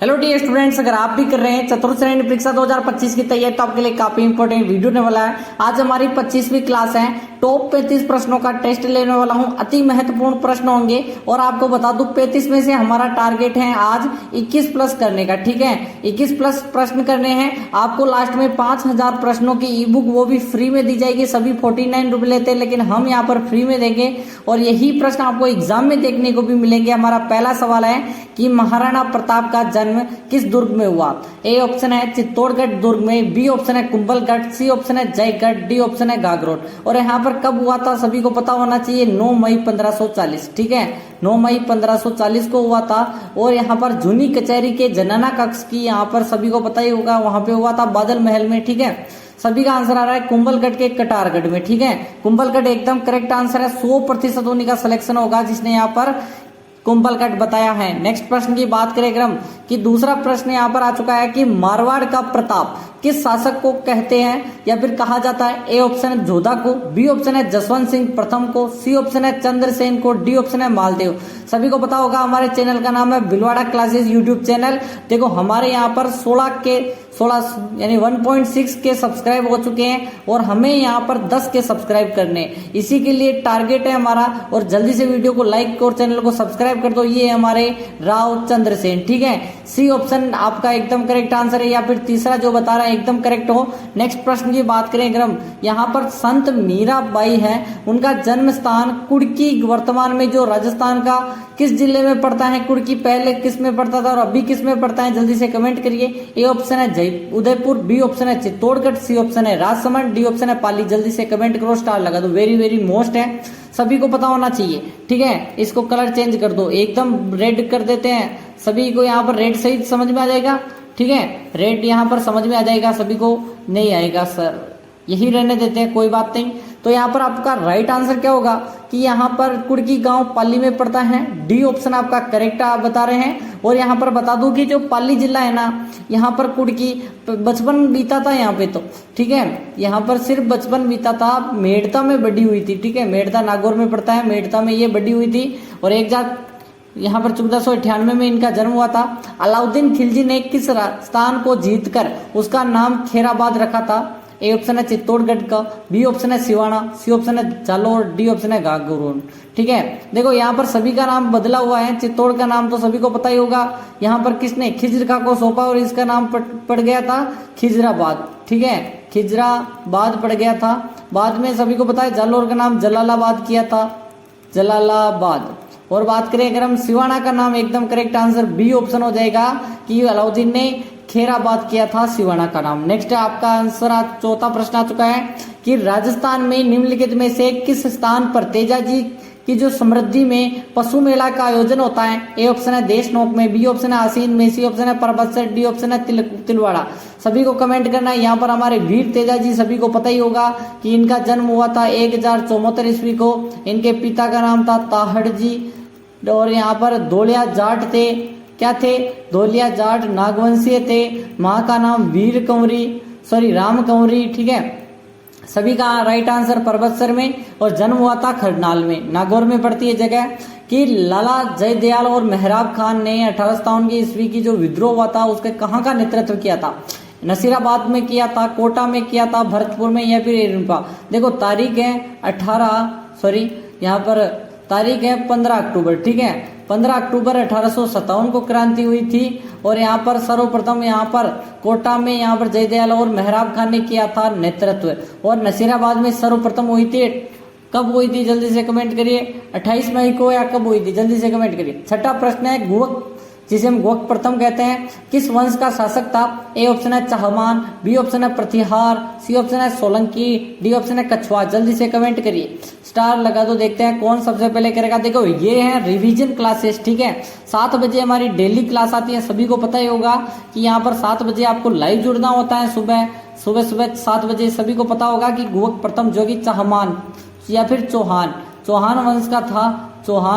Hello dear students, अगर आप भी कर रहे हैं चतुर्थ श्रेणी परीक्षा 2025 की तैयारी तो आपके लिए काफी इंपॉर्टेंट वीडियो होने वाला है। आज हमारी 25वीं क्लास है। टॉप 35 प्रश्नों का टेस्ट लेने वाला हूं। अति महत्वपूर्ण प्रश्न होंगे और आपको बता दूं 35 में से हमारा टारगेट है आज 21 प्लस करने का। ठीक है, 21 प्लस प्रश्न करने हैं। आपको लास्ट में 5000 प्रश्नों की ई बुक वो भी फ्री में दी जाएगी। सभी 49 रुपए लेते हैं, लेकिन हम यहाँ पर फ्री में देंगे और यही प्रश्न आपको एग्जाम में देखने को भी मिलेंगे। हमारा पहला सवाल है कि महाराणा प्रताप का जन्म किस दुर्ग में हुआ। ए ऑप्शन है चित्तौड़गढ़ दुर्ग में, बी ऑप्शन है कुंभलगढ़, सी ऑप्शन है जयगढ़, डी ऑप्शन है गागरोड। और यहाँ पर कब हुआ था सभी को पता होना चाहिए, 9 मई 1540। ठीक है, 9 मई 1540 को हुआ था। और यहाँ पर जूनी कचहरी के जनना कक्ष की यहाँ पर सभी को पता ही होगा, वहां पे हुआ था बादल महल में। ठीक है, सभी का आंसर आ रहा है कुंभलगढ़ के कटारगढ़ में। ठीक है, कुंभलगढ़ एकदम करेक्ट आंसर है। 100% उन्हीं का सिलेक्शन होगा जिसने यहाँ पर कुंभलगढ़ बताया है। नेक्स्ट प्रश्न की बात करें क्रम कि दूसरा प्रश्न यहाँ पर आ चुका है कि मारवाड़ का प्रताप किस शासक को कहते हैं या फिर कहा जाता है। ए ऑप्शन है जोधा को, बी ऑप्शन है जसवंत सिंह प्रथम को, सी ऑप्शन है चंद्रसेन को, डी ऑप्शन है मालदेव। सभी को पता होगा हमारे चैनल का नाम है भिलवाड़ा क्लासेस यूट्यूब चैनल। देखो हमारे यहाँ पर 16 यानी 1.6 के सब्सक्राइब हो चुके हैं और हमें यहाँ पर 10 के सब्सक्राइब करने, इसी के लिए टारगेट है हमारा। और जल्दी से वीडियो को लाइक और चैनल को सब्सक्राइब कर दो। ये हमारे राव चंद्रसेन। ठीक है, सी ऑप्शन आपका एकदम करेक्ट आंसर है या फिर तीसरा जो बता रहा है एकदम करेक्ट हो। नेक्स्ट प्रश्न की बात करें क्रम, यहाँ पर संत मीराबाई है, उनका जन्म स्थान कुड़की वर्तमान में जो राजस्थान का किस जिले में पड़ता है। कुड़की पहले किस में पड़ता था और अभी किस में पड़ता है, जल्दी से कमेंट करिए। ए ऑप्शन है उदयपुर, बी ऑप्शन है चित्तौड़गढ़, सी ऑप्शन है राजसमंद, डी ऑप्शन है पाली। जल्दी से कमेंट करो, स्टार लगा दो। वेरी वेरी मोस्ट है, सभी को पता होना चाहिए। ठीक है, इसको कलर चेंज कर दो, एकदम रेड कर देते हैं। सभी को यहाँ पर रेड सही समझ में आ जाएगा। ठीक है, रेड यहाँ पर समझ में आ जाएगा, सभी को नहीं आएगा सर, यही रहने देते हैं, कोई बात नहीं। तो यहाँ पर आपका राइट आंसर क्या होगा कि यहाँ पर कुड़की गांव पाली में पड़ता है। डी ऑप्शन आपका करेक्ट आप बता रहे हैं। और यहाँ पर बता दूं कि जो पाली जिला है ना, यहाँ पर कुड़की बचपन बीता था यहाँ पे तो। ठीक है, यहाँ पर सिर्फ बचपन बीता था। मेड़ता में बड़ी हुई थी। ठीक है, मेड़ता नागौर में पड़ता है, मेड़ता में ये बड़ी हुई थी। और एक जात यहाँ पर 1498 में इनका जन्म हुआ था। अलाउद्दीन खिलजी ने किस स्थान को जीतकर उसका नाम खेराबाद रखा था। ए ऑप्शन है चित्तौड़गढ़ का, बी ऑप्शन है सिवाना, सी ऑप्शन है जालोर, डी ऑप्शन है गागरोड। ठीक है, देखो यहाँ पर सभी का नाम बदला हुआ है। चित्तौड़ का नाम तो सभी को पता ही होगा, यहाँ पर किसने खिजर को सौंपा और इसका नाम पड़ गया था खिजराबाद। ठीक है, खिजराबाद पड़ गया था। बाद में सभी को पता है जालोर का नाम जलालाबाद किया था, जलालाबाद। और बात करें अगर हम सिवाना का नाम, एकदम करेक्ट आंसर बी ऑप्शन हो जाएगा कि अलाउद्दीन ने खेराबाद किया था सिवाना का नाम। नेक्स्ट आपका आंसर चौथा प्रश्न आ चुका है कि राजस्थान में निम्नलिखित में से किस स्थान पर तेजाजी की जो समृद्धि में पशु मेला का आयोजन होता है। ए ऑप्शन है देशनोक में, बी ऑप्शन है आसीन में, सी ऑप्शन है परबतसर, डी ऑप्शन है तिलवाड़ा। सभी को कमेंट करना है। यहाँ पर हमारे वीर तेजाजी सभी को पता ही होगा कि इनका जन्म हुआ था 1074 ईस्वी को। इनके पिता का नाम था ताहड़ जी और यहाँ पर धोलिया जाट थे, क्या थे, धोलिया जाट नागवंशीय थे। माँ का नाम राम कंवरी। ठीक है, सभी का राइट आंसर परबतसर में और जन्म हुआ था खरनाल में, नागौर में पड़ती है जगह। कि लाला जयदयाल और मेहराब खान ने 1857 की ईस्वी की जो विद्रोह हुआ था उसके कहाँ का नेतृत्व किया था। नसीराबाद में किया था, कोटा में किया था, भरतपुर में या फिर एरंपा। देखो तारीख है यहाँ पर तारीख है 15 अक्टूबर। ठीक है, 15 अक्टूबर 1857 को क्रांति हुई थी। और यहाँ पर सर्वप्रथम यहाँ पर कोटा में यहाँ पर जयदयाल और मेहराब खान ने किया था नेतृत्व। और नसीराबाद में सर्वप्रथम हुई थी, कब हुई थी जल्दी से कमेंट करिए, 28 मई को या कब हुई थी, जल्दी से कमेंट करिए। छठा प्रश्न है गुवक, जिसे हम गुवक प्रथम कहते हैं, किस वंश का शासक था। ए ऑप्शन है चहमान, बी ऑप्शन है प्रतिहार, सी ऑप्शन है सोलंकी, डी ऑप्शन है कछुआ। जल्दी से कमेंट करिए, स्टार लगा दो, देखते हैं कौन सबसे पहले करेगा। देखो ये है रिवीजन क्लासेस। ठीक है, 7 बजे हमारी डेली क्लास आती है। सभी को पता ही होगा कि यहाँ पर 7 बजे आपको लाइव जुड़ना होता है। सुबह 7 बजे सभी को पता होगा कि गुवक प्रथम जो कि चहमान या फिर चौहान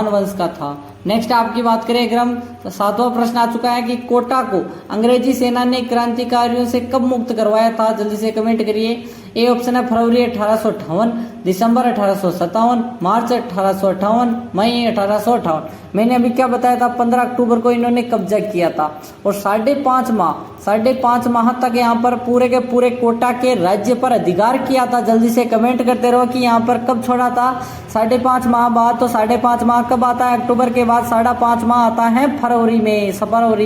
वंश का था। नेक्स्ट आपकी बात करें अगर हम, 7वां प्रश्न आ चुका है कि कोटा को अंग्रेजी सेना ने क्रांतिकारियों से कब मुक्त करवाया था। जल्दी से कमेंट करिए। ए ऑप्शन है फरवरी 1858, दिसंबर 1857, मार्च 1858, मई 1858। मैंने अभी क्या बताया था, 15 अक्टूबर को इन्होंने कब्जा किया था और 5.5 माह तक यहाँ पर पूरे के पूरे कोटा के राज्य पर अधिकार किया था। जल्दी से कमेंट करते रहो कि यहाँ पर कब छोड़ा था 5.5 माह बाद। तो 5.5 माह कब आता है? अक्टूबर के बाद 5.5 माह आता है फरवरी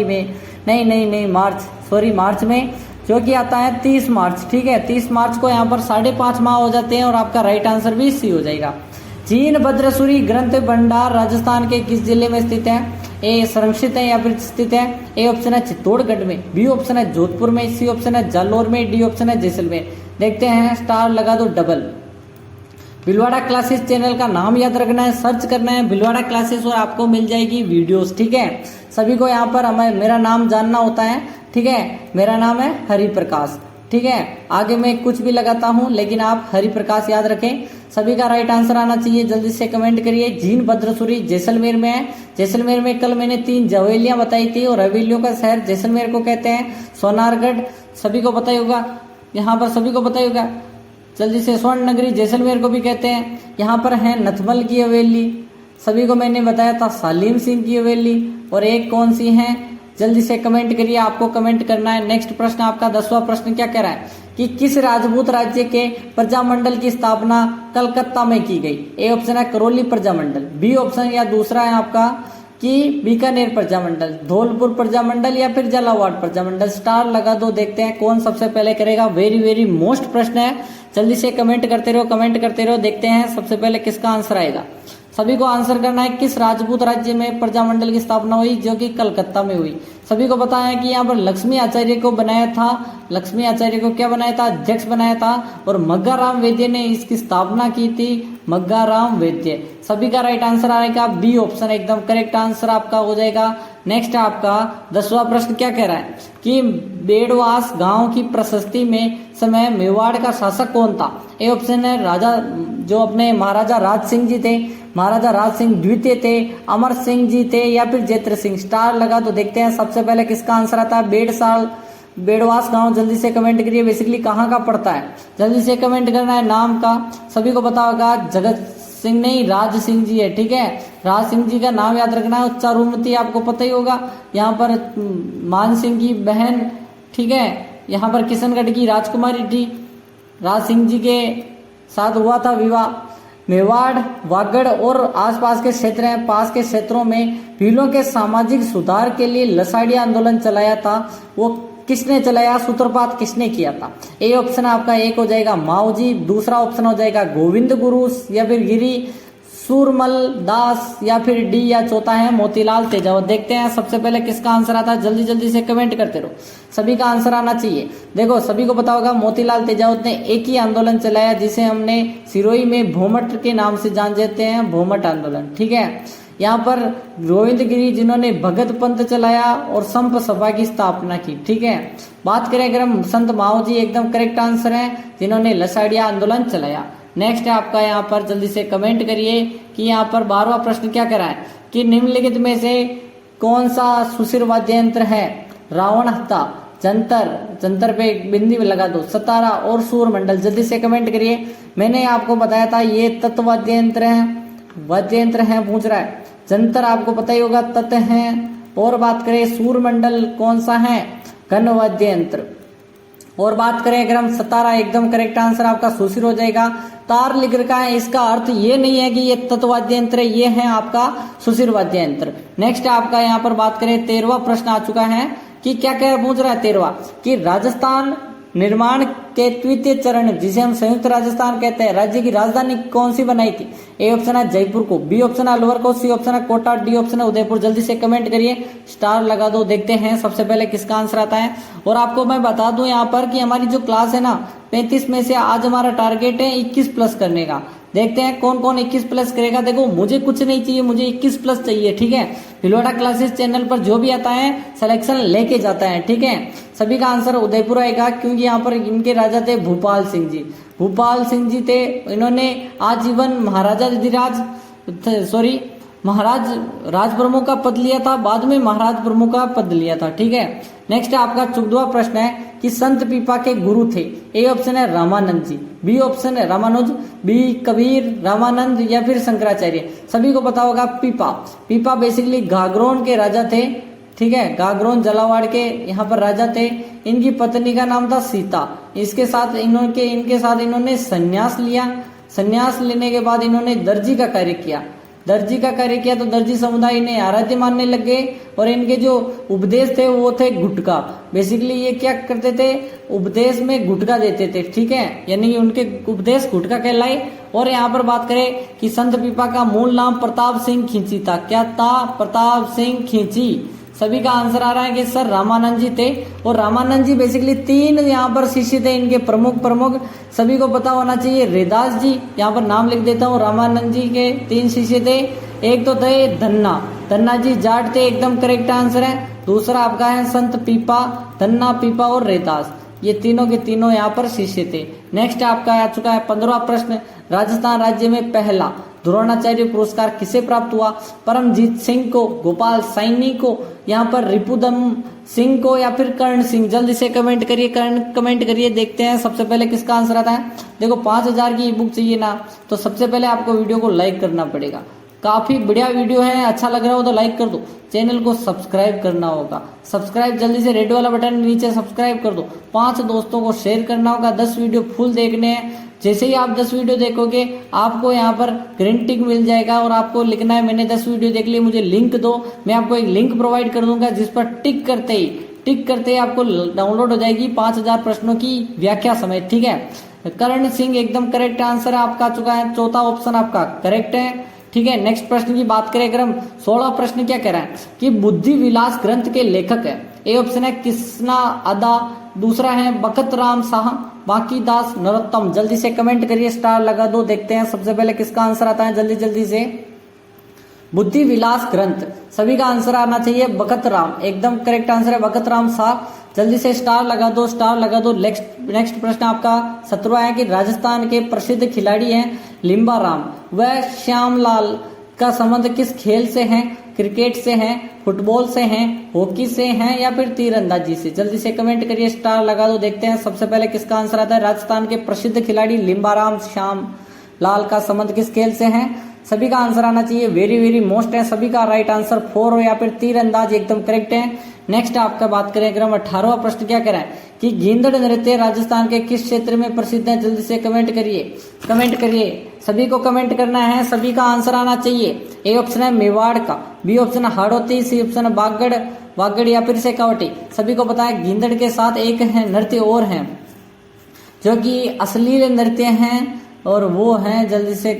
में, नहीं मार्च में, जो कि आता है 30 मार्च। ठीक है, 30 मार्च को यहाँ पर 5.5 माह हो जाते हैं और आपका राइट आंसर भी सी हो जाएगा। जीन भद्रसूरी ग्रंथ भंडार राजस्थान के किस जिले में स्थित है? ए संरक्षित है या फिर स्थित है? ए ऑप्शन है चित्तौड़गढ़ में, बी ऑप्शन है जोधपुर में, सी ऑप्शन है जालौर में, डी ऑप्शन है जैसलमेर। देखते हैं, स्टार लगा दो डबल। भिलवाड़ा क्लासेस चैनल का नाम याद रखना है, सर्च करना है भिलवाड़ा क्लासेस और आपको मिल जाएगी वीडियोस। ठीक है, सभी को यहाँ पर हमें मेरा नाम जानना होता है। ठीक है, मेरा नाम है हरि प्रकाश। ठीक है, आगे मैं कुछ भी लगाता हूँ लेकिन आप हरि प्रकाश याद रखें। सभी का राइट आंसर आना चाहिए, जल्दी से कमेंट करिए। जीन भद्रसूरी जैसलमेर में है। जैसलमेर में कल मैंने 3 हवेलियां बताई थी और हवेलियों का शहर जैसलमेर को कहते हैं। सोनारगढ़ सभी को पता ही होगा, यहाँ पर सभी को पता ही होगा। जल्दी से स्वर्ण नगरी जैसलमेर को भी कहते हैं। यहाँ पर है नथमल की हवेली, सभी को मैंने बताया था सालीम सिंह की हवेली। और एक कौन सी है, जल्दी से कमेंट करिए, आपको कमेंट करना है। नेक्स्ट प्रश्न आपका 10वां प्रश्न क्या कह रहा है कि किस राजपूत राज्य के प्रजामंडल की स्थापना कलकत्ता में की गई? ए ऑप्शन है करौली प्रजामंडल, बी ऑप्शन या दूसरा है आपका कि बीकानेर प्रजामंडल, धौलपुर प्रजामंडल या फिर झालावाड़ प्रजामंडल। स्टार लगा दो, देखते हैं कौन सबसे पहले करेगा। वेरी मोस्ट प्रश्न है, जल्दी से कमेंट करते रहो, देखते हैं सबसे पहले किसका आंसर आएगा। सभी को आंसर करना है, किस राजपूत राज्य में प्रजामंडल की स्थापना हुई? जो कि कलकत्ता में हुई। सभी को पता है कि यहाँ पर लक्ष्मी आचार्य को बनाया था, लक्ष्मी आचार्य को क्या बनाया था? अध्यक्ष बनाया था। और मग्गा राम वैद्य ने इसकी स्थापना की थी, मग्गा राम वैद्य। सभी का राइट आंसर आएगा बी ऑप्शन, एकदम करेक्ट आंसर आपका हो जाएगा। नेक्स्ट आपका 10वां प्रश्न क्या कह रहा है कि बेड़वास गांव की प्रशस्ति में समय मेवाड़ का शासक कौन था? ए ऑप्शन है राजा, जो अपने महाराजा राज सिंह जी थे, महाराजा राज सिंह द्वितीय थे, अमर सिंह जी थे या फिर जैत्र सिंह। स्टार लगा तो देखते हैं सबसे पहले किसका आंसर आता है। बेड़वास गांव, जल्दी से कमेंट करिए, बेसिकली कहाँ का पड़ता है? जल्दी से कमेंट करना है नाम का। सभी को पता होगा, जगत सिंह नहीं, राज सिंह जी है। ठीक है, राज सिंह जी का नाम याद रखना है। चारुमती आपको पता ही होगा, यहाँ पर मान सिंह की बहन। ठीक है, यहाँ पर किशनगढ़ की राजकुमारी थी, राज सिंह जी के साथ हुआ था विवाह। मेवाड़, वागड़ और आसपास के क्षेत्र हैं, पास के क्षेत्रों में भीलों के सामाजिक सुधार के लिए लसाड़िया आंदोलन चलाया था। वो किसने चलाया? सूत्रपात किसने किया था? ए ऑप्शन आपका एक हो जाएगा माओजी, दूसरा ऑप्शन हो जाएगा गोविंद गुरु या फिर गिरी सूरमल दास या फिर डी या चौथा है मोतीलाल तेजावत। देखते हैं सबसे पहले किसका आंसर आता है, जल्दी से कमेंट करते रहो, सभी का आंसर आना चाहिए। देखो सभी को पता होगा मोतीलाल तेजावत ने एक ही आंदोलन चलाया जिसे हमने सिरोही में भोमट के नाम से जान देते हैं, भोमट आंदोलन। ठीक है, यहाँ पर गोविंद गिरी जिन्होंने भगत पंथ चलाया और संप सभा की स्थापना की। ठीक है, बात करें अगर हम संत माओ जी, एकदम करेक्ट आंसर है, जिन्होंने लसाड़िया आंदोलन चलाया। नेक्स्ट है आपका, यहाँ पर जल्दी से कमेंट करिए कि यहाँ पर 12वां प्रश्न क्या कह रहा है कि निम्नलिखित में से कौन सा सुशिर वाद्य यंत्र है? रावण हत्था, जंतर पे बिंदी में लगा दो, सतारा और सूर मंडल। जल्दी से कमेंट करिए। मैंने आपको बताया था ये तत्व वाद्य यंत्र है, पूछ रहा है। जंतर आपको पता ही होगा, तत् है। और बात करें सूर मंडल कौन सा है? घन वाद्य यंत्र। और बात करें अगर हम सतारा, एकदम करेक्ट आंसर आपका सुशिर हो जाएगा। तार लिख रखा है, इसका अर्थ ये नहीं है कि ये तत्वाद्य यंत्र, ये है आपका सुशिर वाद्य यंत्र। नेक्स्ट आपका यहाँ पर बात करें 13वां प्रश्न आ चुका है कि क्या क्या पूछ रहा है 13वां कि राजस्थान निर्माण के तृतीय चरण, जिसे हम संयुक्त राजस्थान कहते हैं, राज्य की राजधानी कौन सी बनाई थी? ए ऑप्शन है जयपुर को, बी ऑप्शन है अलवर को, सी ऑप्शन है कोटा, डी ऑप्शन है उदयपुर। जल्दी से कमेंट करिए, स्टार लगा दो, देखते हैं सबसे पहले किसका आंसर आता है। और आपको मैं बता दूं यहाँ पर कि हमारी जो क्लास है ना 35 में से आज हमारा टारगेट है 21 प्लस करने का। देखते हैं कौन कौन 21 प्लस करेगा। देखो मुझे कुछ नहीं चाहिए, मुझे 21 प्लस चाहिए। ठीक है, भिलवाड़ा क्लासेस चैनल पर जो भी आता है सिलेक्शन लेके जाता है। ठीक है, सभी का आंसर उदयपुर आएगा क्योंकि यहाँ पर इनके राजा थे भूपाल सिंह जी। भूपाल सिंह जी थे, इन्होंने आजीवन महाराजा महाराज राज प्रमुख का पद लिया था, बाद में महाराज प्रमुख का पद लिया था। ठीक है, नेक्स्ट आपका 14वां प्रश्न है कि संत पीपा के गुरु थे। ए ऑप्शन है रामानंद जी, बी ऑप्शन है रामानुज, बी कबीर, रामानंद या फिर शंकराचार्य। सभी को पता होगा पीपा। पीपा बेसिकली गागरोन के राजा थे। ठीक है, गागरोन जलावाड़ के यहाँ पर राजा थे। इनकी पत्नी का नाम था सीता। इनके साथ इन्होंने संन्यास लिया। संन्यास लेने के बाद इन्होंने दर्जी का कार्य किया। तो दर्जी समुदाय इन्हें आराध्य मानने लग गए और इनके जो उपदेश थे वो थे गुटका। बेसिकली ये क्या करते थे, उपदेश में गुटका देते थे। ठीक है, यानी उनके उपदेश गुटका कहलाए। और यहाँ पर बात करें कि संत पीपा का मूल नाम प्रताप सिंह खींची था। क्या था? प्रताप सिंह खींची। सभी का आंसर आ रहा है कि सर रामानंद जी थे। और रामानंद जी बेसिकली 3 यहाँ पर शिष्य थे इनके प्रमुख। सभी को पता होना चाहिए रैदास जी, यहाँ पर नाम लिख देता हूँ। रामानंद जी के 3 शिष्य थे। एक तो थे धन्ना जी जाट थे, एकदम करेक्ट आंसर है। दूसरा आपका है संत पीपा, धन्ना, पीपा और रैदास, ये तीनों के तीनों यहाँ पर शिष्य थे। नेक्स्ट आपका आ चुका है 15वां प्रश्न। राजस्थान राज्य में पहला द्रोणाचार्य पुरस्कार किसे प्राप्त हुआ? परमजीत सिंह को, गोपाल सैनी को, यहाँ पर रिपुदम सिंह को या फिर कर्ण सिंह? जल्दी से कमेंट करिए। देखते हैं सबसे पहले किसका आंसर आता है। देखो 5000 की ई बुक चाहिए ना, तो सबसे पहले आपको वीडियो को लाइक करना पड़ेगा। काफी बढ़िया वीडियो है, अच्छा लग रहा हो तो लाइक कर दो। चैनल को सब्सक्राइब करना होगा, सब्सक्राइब जल्दी से रेड वाला बटन नीचे सब्सक्राइब कर दो। 5 दोस्तों को शेयर करना होगा। 10 वीडियो फुल देखने हैं। जैसे ही आप 10 वीडियो देखोगे आपको यहाँ पर ग्रीन टिक मिल जाएगा और आपको लिखना है मैंने 10 वीडियो देख ली, मुझे लिंक दो। मैं आपको एक लिंक प्रोवाइड कर दूंगा जिस पर टिक करते ही आपको डाउनलोड हो जाएगी 5000 प्रश्नों की व्याख्या समेत। ठीक है, कर्ण सिंह एकदम करेक्ट आंसर आपका आ चुका है। चौथा ऑप्शन आपका करेक्ट है। ठीक है, नेक्स्ट प्रश्न की बात करें अगर हम, 16वां प्रश्न क्या कह रहा है कि बुद्धि विलास ग्रंथ के लेखक है। ए ऑप्शन है कृष्णा अदा, दूसरा है बखत राम शाह, बाकी दास नरोत्तम। जल्दी से कमेंट करिए, स्टार लगा दो। देखते हैं सबसे पहले किसका आंसर आता है जल्दी से। बुद्धि विलास ग्रंथ, सभी का आंसर आना चाहिए बखत राम, एकदम करेक्ट आंसर है बखत राम शाह। जल्दी से स्टार लगा दो। नेक्स्ट प्रश्न आपका 17वां है कि राजस्थान के प्रसिद्ध खिलाड़ी हैं लिम्बा राम व श्यामलाल का संबंध किस खेल से है? क्रिकेट से है, फुटबॉल से है, हॉकी से है या फिर तीरंदाजी से? जल्दी से कमेंट करिए, स्टार लगा दो। देखते हैं सबसे पहले किसका आंसर आता है। राजस्थान के प्रसिद्ध खिलाड़ी लिम्बाराम श्यामलाल का संबंध किस खेल से है? सभी का आंसर आना चाहिए वेरी मोस्ट है। सभी का राइट आंसर 4 या फिर तीरंदाज एकदम करेक्ट है। नेक्स्ट आपका बात करें अगर हम 18वां प्रश्न क्या कह रहा है कि गेंदड़ नृत्य राजस्थान के किस क्षेत्र में प्रसिद्ध है? जल्दी से कमेंट करिए। सभी को कमेंट करना है, सभी का आंसर आना चाहिए। ए ऑप्शन है मेवाड़ का, बी ऑप्शन है हाड़ौती, सी ऑप्शन है बागड़ या फिर शेखावटी। सभी को पता है गेंदड़ के साथ एक है नृत्य और है जो कि अश्लील नृत्य हैं और वो है, जल्दी से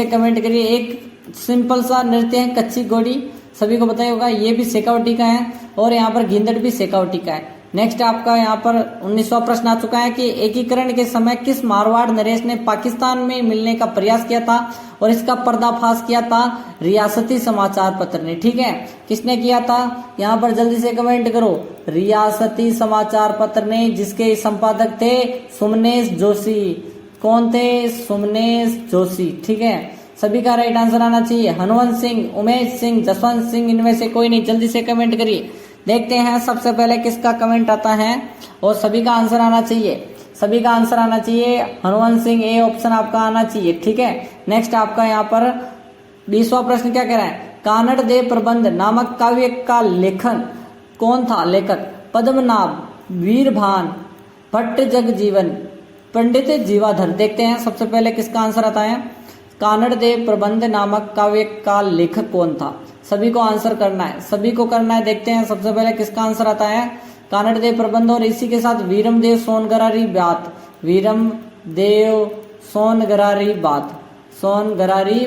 कमेंट करिए। एक सिंपल सा नृत्य है कच्ची घोड़ी, सभी को पता ही होगा, ये भी शेखावटी का है और यहाँ पर गेंदड़ भी शेखावटी का है। नेक्स्ट आपका यहाँ पर 19वां प्रश्न आ चुका है कि एकीकरण के समय किस मारवाड़ नरेश ने पाकिस्तान में मिलने का प्रयास किया था और इसका पर्दाफाश किया था? रियासती समाचार पत्र ने। ठीक है, किसने किया था? यहाँ पर जल्दी से कमेंट करो। रियासती समाचार पत्र ने, जिसके संपादक थे सुमनेश जोशी। कौन थे? सुमनेश जोशी। ठीक है, सभी का राइट आंसर आना चाहिए। हनुवंत सिंह, उमेश सिंह, जसवंत सिंह, इनमें से कोई नहीं। जल्दी से कमेंट करिए। देखते हैं सबसे पहले किसका कमेंट आता है और सभी का आंसर आना चाहिए। हनुवंत सिंह, ए ऑप्शन आपका आना चाहिए। ठीक है, नेक्स्ट आपका यहाँ पर 20वां प्रश्न क्या कह रहा है? कानड़ देव प्रबंध नामक काव्य का लेखन कौन था? लेखक पद्मनाभ, वीरभान, भट्ट जगजीवन, पंडित जीवाधर। देखते हैं सबसे पहले किसका आंसर आता है। कानड़ देव प्रबंध नामक काव्य का लेखक कौन था? सभी को आंसर करना है, देखते हैं सबसे पहले किसका आंसर आता है। कानड़ देव प्रबंध और इसी के साथ वीरम देव सोनगरारी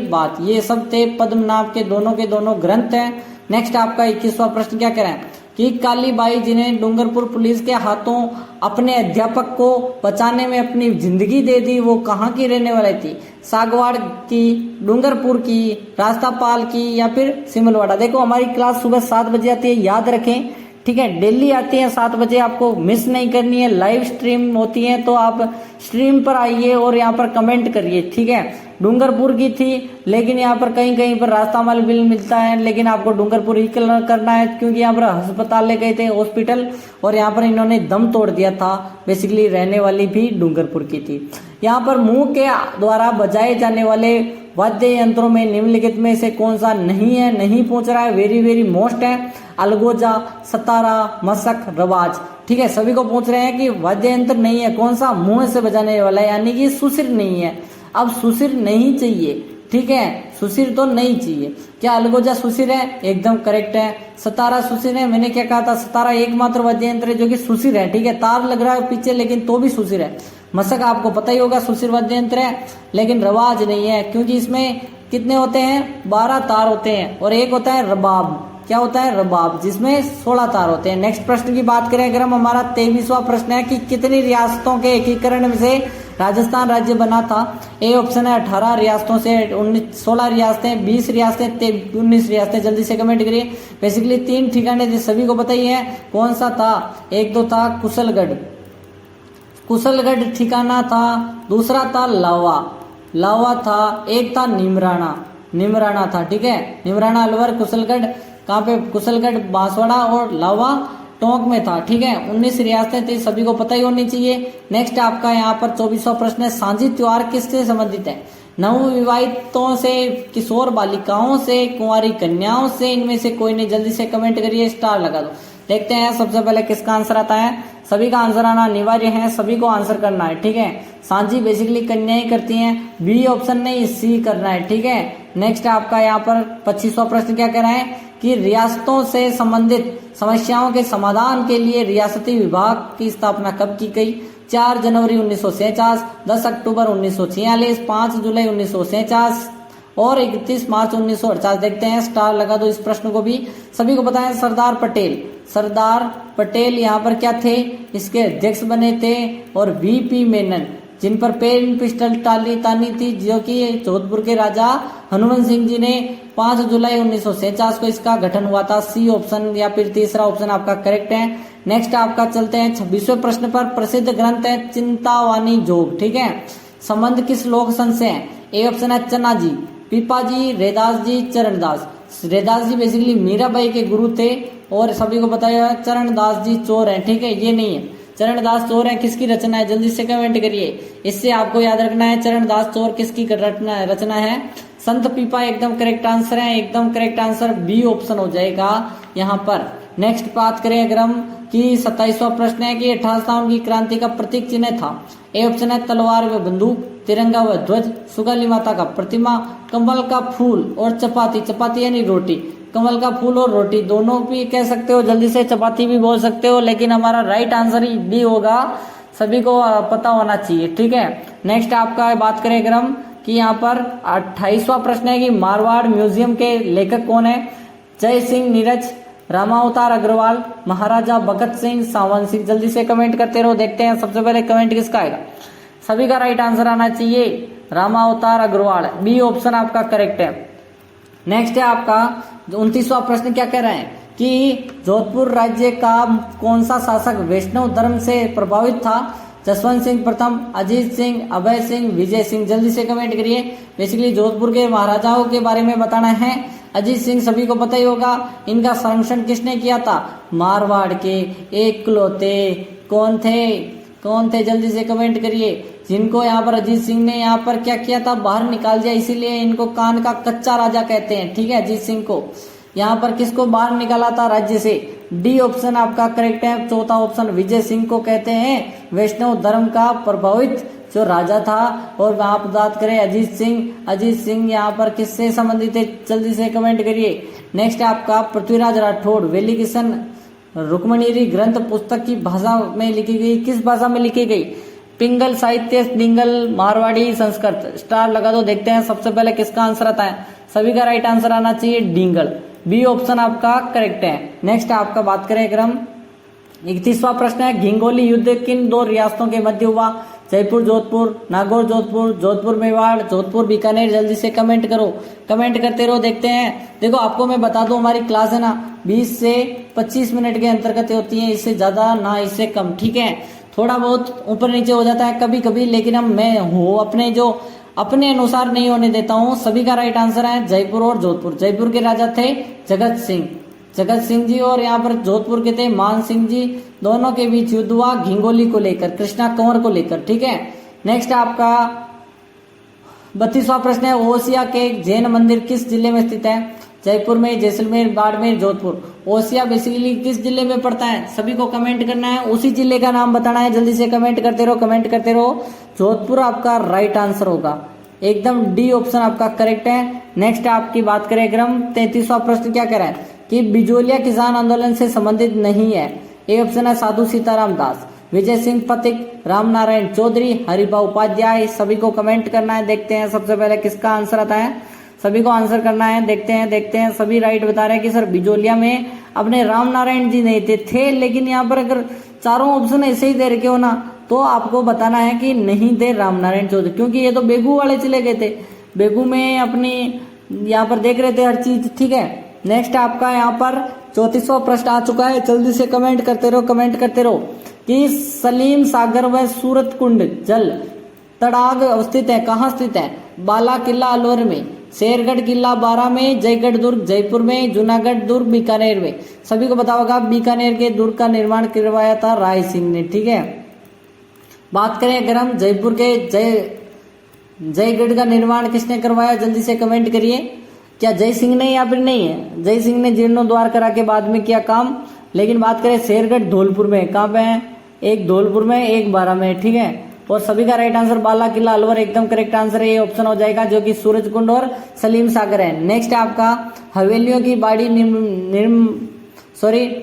बात, ये सब थे पद्मनाभ के दोनों ग्रंथ हैं। नेक्स्ट आपका 21वां प्रश्न क्या कह रहा है कि कालीबाई जिन्हें डूंगरपुर पुलिस के हाथों अपने अध्यापक को बचाने में अपनी जिंदगी दे दी, वो कहाँ की रहने वाली थी? सागवाड़ की, डूंगरपुर की, रास्तापाल की या फिर सिमलवाड़ा? देखो हमारी क्लास सुबह 7 बजे आती है, याद रखें। ठीक है, डेली आती है 7 बजे, आपको मिस नहीं करनी है। लाइव स्ट्रीम होती है तो आप स्ट्रीम पर आइए और यहाँ पर कमेंट करिए। ठीक है, डूंगरपुर की थी, लेकिन यहाँ पर कहीं कहीं पर रास्तामाल बिल मिलता है, लेकिन आपको डूंगरपुर ही करना है क्योंकि यहाँ पर अस्पताल ले गए थे, हॉस्पिटल, और यहाँ पर इन्होंने दम तोड़ दिया था। बेसिकली रहने वाली भी डूंगरपुर की थी। यहाँ पर मुंह के द्वारा बजाए जाने वाले वाद्य यंत्रों में निम्नलिखित में से कौन सा नहीं है, नहीं पूछ रहा है, वेरी वेरी मोस्ट है, अलगोजा, सतारा, मशक, रवाज। ठीक है, सभी को पूछ रहे हैं कि वाद्य यंत्र नहीं है, कौन सा, मुंह से बजाने वाला है, यानी कि सुसिर नहीं है। अब सुसिर नहीं चाहिए, ठीक है, सुसिर तो नहीं चाहिए। क्या अलगोजा सुसिर है? एकदम करेक्ट है। सतारा सुसिर है? मैंने क्या कहा था, सतारा एकमात्र वाद्य यंत्र है जो कि सुसिर है। ठीक है, तार लग रहा है पीछे लेकिन तो भी सुसिर है। मशक आपको पता ही होगा सुसिर वाद्य यंत्र है, लेकिन रवाज नहीं है क्योंकि इसमें कितने होते हैं, 12 तार होते हैं, और एक होता है रबाब। क्या होता है? रबाब, जिसमें 16 तार होते हैं। नेक्स्ट प्रश्न की बात करें अगर हम, हमारा 23वां प्रश्न है कि कितनी रियासतों के एकीकरण में से राजस्थान राज्य बना था? ए ऑप्शन है 18 रियासतों से, 16 रियासतें, 20 रियासतें, 19 रियासतें। जल्दी से कमेंट करिए। बेसिकली 3 ठिकाने थे, सभी को पता ही है, कौन सा था? एक तो था कुशलगढ़, कुशलगढ़ ठिकाना था, दूसरा था लावा, लावा था, एक था निमराना, निमराना था। ठीक है, निमराना अलवर, कुशलगढ़ कहाँ पे? कुशलगढ़ बांसवाड़ा, और लावा टोंक में था। ठीक है, 19 रियासतें थी, सभी को पता ही होनी चाहिए। नेक्स्ट आपका यहाँ पर 24वां प्रश्न है, सांझी त्योहार किससे संबंधित है? नवविवाहितों से, किशोर बालिकाओं से, कुंवारी कन्याओं से, इनमें से कोई नहीं। जल्दी से कमेंट करिए, स्टार लगा दो। देखते हैं सबसे पहले किसका आंसर आता है। सभी का आंसर आना अनिवार्य है, सभी को आंसर करना है। ठीक है, सांझी बेसिकली कन्याएं करती हैं, बी ऑप्शन नहीं, सी करना है। ठीक है, नेक्स्ट आपका यहाँ पर 25वां प्रश्न क्या कह रहा है कि रियासतों से संबंधित समस्याओं के समाधान के लिए रियासती विभाग की स्थापना कब की गई? 4 जनवरी 1947, 10 अक्टूबर 1946, 5 जुलाई 1947 और 31 मार्च 1948। देखते हैं, स्टार लगा दो इस प्रश्न को भी। सभी को पता है सरदार पटेल, सरदार पटेल यहाँ पर क्या थे, इसके अध्यक्ष बने थे, और वीपी मेनन जिन पर पेन पिस्टल तानी थी, जो कि जोधपुर के राजा हनुमंत सिंह जी ने 5 जुलाई 1947 को इसका गठन हुआ था। सी ऑप्शन या फिर तीसरा ऑप्शन आपका करेक्ट है। नेक्स्ट आपका चलते हैं 26वें प्रश्न पर। प्रसिद्ध ग्रंथ है चिंतावानी जोग। ठीक है, संबंध किस लोक संघ से है? ए ऑप्शन है चन्ना जी, पीपा जी, रैदास जी, चरणदास। रैदास जी बेसिकली मीराबाई के गुरु थे, और सभी को बताया चरणदास जी चोर हैं। ठीक है, ये नहीं है, चरणदास चोर है किसकी रचना है? जल्दी से कमेंट करिए। इससे आपको याद रखना है चरणदास चोर किसकी रचना है? संत पीपा एकदम करेक्ट आंसर है, एकदम करेक्ट आंसर बी ऑप्शन हो जाएगा यहाँ पर। नेक्स्ट बात करें अगर हम कि 27वां प्रश्न है कि 1857 की क्रांति का प्रतीक चिन्ह था? ए ऑप्शन है तलवार व बंदूक, तिरंगा व ध्वज, सुगाली माता का प्रतिमा, कमल का फूल और चपाती। चपाती यानी रोटी, कमल का फूल और रोटी दोनों भी कह सकते हो, जल्दी से चपाती भी बोल सकते हो, लेकिन हमारा राइट आंसर ही बी होगा, सभी को पता होना चाहिए। ठीक है, नेक्स्ट आपका बात करें अगर हम कि यहाँ पर 28वां प्रश्न है कि मारवाड़ म्यूजियम के लेखक कौन है? जय सिंह नीरज, रामावतार अग्रवाल, महाराजा भगत सिंह, सावंत सिंह। जल्दी से कमेंट करते रहो। देखते हैं सबसे पहले कमेंट किसका आएगा। सभी का राइट आंसर आना चाहिए रामावतार अग्रवाल, बी ऑप्शन आपका करेक्ट है। नेक्स्ट है आपका 29वां प्रश्न क्या कह रहा है कि जोधपुर राज्य का कौन सा शासक वैष्णव धर्म से प्रभावित था? जसवंत सिंह प्रथम, अजीत सिंह, अभय सिंह, विजय सिंह। जल्दी से कमेंट करिए। बेसिकली जोधपुर के महाराजाओं के बारे में बताना है। अजीत सिंह सभी को पता ही होगा। इनका संरक्षण किसने किया था? मारवाड़ के एकलौते कौन थे? जल्दी से कमेंट करिए। जिनको यहाँ पर अजीत सिंह ने यहाँ पर क्या किया था? बाहर निकाल दिया, इसीलिए इनको कान का कच्चा राजा कहते हैं। ठीक है, अजीत सिंह को यहाँ पर किसको बाहर निकाला था राज्य से? डी ऑप्शन आपका करेक्ट है। चौथा ऑप्शन विजय सिंह को कहते हैं वैष्णव धर्म का प्रभावित जो राजा था। और आप बात करें अजीत सिंह यहाँ पर किससे संबंधित है? जल्दी से कमेंट करिए। नेक्स्ट आपका पृथ्वीराज राठौड़, वैली किशन रुक्मणीरी ग्रंथ पुस्तक की भाषा में लिखी गई, किस भाषा में लिखी गई? पिंगल साहित्य, डिंगल, मारवाड़ी, संस्कृत। स्टार लगा दो। देखते हैं सबसे पहले किसका आंसर आता है। सभी का राइट आंसर आना चाहिए डिंगल, बी ऑप्शन आपका करेक्ट है। नेक्स्ट आपका बात करें अगर हम 31वां प्रश्न है घिंगोली युद्ध किन 2 रियासतों के मध्य हुआ? जयपुर जोधपुर, नागौर जोधपुर, जोधपुर मेवाड़, जोधपुर बीकानेर। जल्दी से कमेंट करो, कमेंट करते रहो। देखते हैं। देखो आपको मैं बता दूं हमारी क्लास है ना 20 से 25 मिनट के अंतर्गत होती है, इससे ज्यादा ना इससे कम। ठीक है, थोड़ा बहुत ऊपर नीचे हो जाता है कभी कभी, लेकिन मैं अपने जो अपने अनुसार नहीं होने देता हूँ। सभी का राइट आंसर है जयपुर और जोधपुर। जयपुर के राजा थे जगत सिंह जी, और यहाँ पर जोधपुर के थे मान सिंह जी। दोनों के बीच युद्ध हुआ घिंगोली को लेकर, कृष्णा कंवर को लेकर। ठीक है, नेक्स्ट आपका 32वां प्रश्न है, ओसिया के जैन मंदिर किस जिले में स्थित है? जयपुर में, जैसलमेर, बाड़मेर, जोधपुर। ओसिया बेसिकली किस जिले में पड़ता है? सभी को कमेंट करना है, उसी जिले का नाम बताना है। जल्दी से कमेंट करते रहो। जोधपुर आपका राइट आंसर होगा, एकदम डी ऑप्शन आपका करेक्ट है। नेक्स्ट आपकी बात करें अगर हम 33वां प्रश्न क्या कह रहा है कि बिजोलिया किसान आंदोलन से संबंधित नहीं है। ए ऑप्शन है साधु सीताराम दास, विजय सिंह पथिक, राम नारायण चौधरी, हरिभा उपाध्याय। सभी को कमेंट करना है, देखते हैं सबसे पहले किसका आंसर आता है। सभी को आंसर करना है, देखते हैं। सभी राइट बता रहे हैं कि सर बिजोलिया में अपने राम नारायण जी नहीं थे, लेकिन यहाँ पर अगर चारों ऑप्शन ऐसे ही दे रखे हो ना तो आपको बताना है कि नहीं थे राम नारायण चौधरी, क्योंकि ये तो बेगू वाले चले गए थे, बेगू में अपनी यहाँ पर देख रहे थे हर चीज। ठीक है, नेक्स्ट आपका यहाँ पर 34वां प्रश्न आ चुका है। जल्दी से कमेंट करते रहो कि सलीम सागर व सूरत कुंड जल तड़ाग अवस्थित है, कहाँ स्थित है? बाला किला अलवर में, शेरगढ़ किला बारा में, जयगढ़ दुर्ग जयपुर में, जूनागढ़ दुर्ग बीकानेर में। सभी को पता होगा बीकानेर के दुर्ग का निर्माण करवाया था राय सिंह ने। ठीक है, बात करें अगर हम जयपुर के जयगढ़ का निर्माण किसने करवाया? जल्दी से कमेंट करिए, क्या जय सिंह ने या फिर नहीं है? जय सिंह ने जीर्णोद्वार करा के बाद में किया काम। लेकिन बात करें शेरगढ़ धौलपुर में, कहाँ पे है? एक धौलपुर में, एक बारा में। ठीक है, और सभी का राइट आंसर बाला किला अलवर एकदम करेक्ट आंसर है, ये ऑप्शन हो जाएगा, जो कि सूरज कुंड और सलीम सागर है। नेक्स्ट आपका हवेलियों की बाड़ी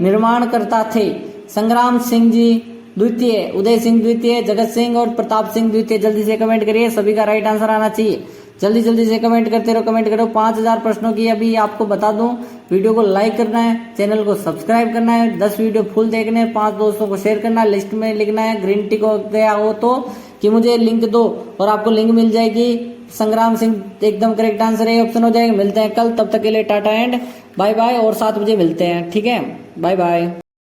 निर्माण करता थे संग्राम सिंह जी द्वितीय, उदय सिंह द्वितीय, जगत सिंह और प्रताप सिंह द्वितीय। जल्दी से कमेंट करिए, सभी का राइट आंसर आना चाहिए। जल्दी से कमेंट करो। 5000 प्रश्नों की अभी आपको बता दूं, वीडियो को लाइक करना है, चैनल को सब्सक्राइब करना है, 10 वीडियो फुल देखने हैं, 5 दोस्तों को शेयर करना है, लिस्ट में लिखना है ग्रीन टिक हो गया हो तो कि मुझे लिंक दो, और आपको लिंक मिल जाएगी। संग्राम सिंह एकदम करेक्ट आंसर है, ऑप्शन हो जाएगा। मिलते हैं कल, तब तक के लिए टाटा एंड बाय बाय, और 7 बजे मिलते हैं। ठीक है, बाय बाय।